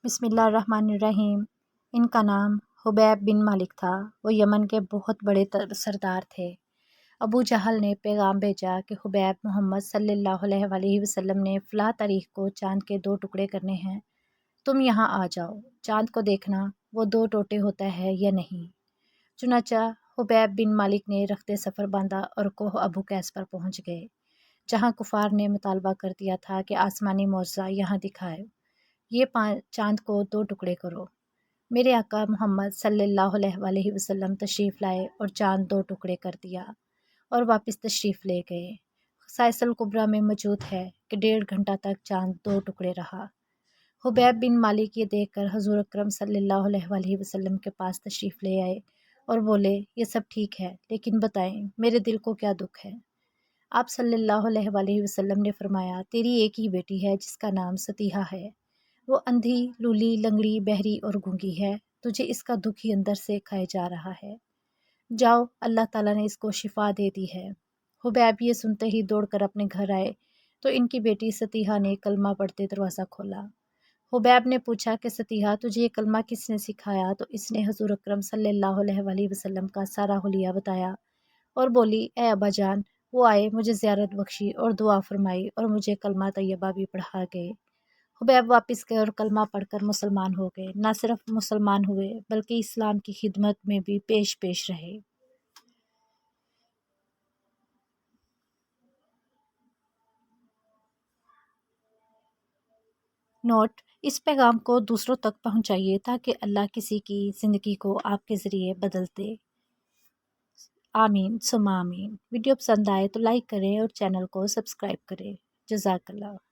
بسم اللہ الرحمن الرحیم۔ ان کا نام حبیب بن مالک تھا۔ وہ یمن کے بہت بڑے سردار تھے۔ ابو جہل نے پیغام بھیجا کہ حبیب، محمد صلی اللہ علیہ وسلم نے فلاں تاریخ کو چاند کے 2 ٹکڑے کرنے ہیں، تم یہاں آ جاؤ، چاند کو دیکھنا وہ 2 ٹوٹے ہوتا ہے یا نہیں۔ چنانچہ حبیب بن مالک نے رخت سفر باندھا اور کوہ ابو قیس پر پہنچ گئے، جہاں کفار نے مطالبہ کر دیا تھا کہ آسمانی معجزہ یہاں دکھائے، یہ چاند کو 2 ٹکڑے کرو۔ میرے آقا محمد صلی اللہ علیہ وسلم تشریف لائے اور چاند 2 ٹکڑے کر دیا اور واپس تشریف لے گئے۔ خصائص الکبریٰ میں موجود ہے کہ 1.5 گھنٹہ تک چاند 2 ٹکڑے رہا۔ حبیب بن مالک یہ دیکھ کر حضور اکرم صلی اللہ علیہ وسلم کے پاس تشریف لے آئے اور بولے، یہ سب ٹھیک ہے، لیکن بتائیں میرے دل کو کیا دکھ ہے؟ آپ صلی اللہ علیہ وسلم نے فرمایا، تیری ایک ہی بیٹی ہے جس کا نام ستیحہ ہے، وہ اندھی، لولی، لنگڑی، بہری اور گونگی ہے، تجھے اس کا دکھ ہی اندر سے کھائے جا رہا ہے، جاؤ، اللہ تعالیٰ نے اس کو شفا دے دی ہے۔ حبیب یہ سنتے ہی دوڑ کر اپنے گھر آئے تو ان کی بیٹی ستیحہ نے کلمہ پڑھتے دروازہ کھولا۔ حبیب نے پوچھا کہ ستیحہ، تجھے یہ کلمہ کس نے سکھایا؟ تو اس نے حضور اکرم صلی اللہ علیہ وسلم کا سارا حلیہ بتایا اور بولی، اے ابا جان، وہ آئے، مجھے زیارت بخشی اور دعا فرمائی اور مجھے کلمہ طیبہ بھی پڑھا گئے۔ حبیب واپس گئے اور کلمہ پڑھ کر مسلمان ہو گئے۔ نہ صرف مسلمان ہوئے بلکہ اسلام کی خدمت میں بھی پیش رہے۔ نوٹ: اس پیغام کو دوسروں تک پہنچائیے تاکہ اللہ کسی کی زندگی کو آپ کے ذریعے بدل دے۔ آمین ثم آمین۔ ویڈیو پسند آئے تو لائک کریں اور چینل کو سبسکرائب کریں۔ جزاک اللہ۔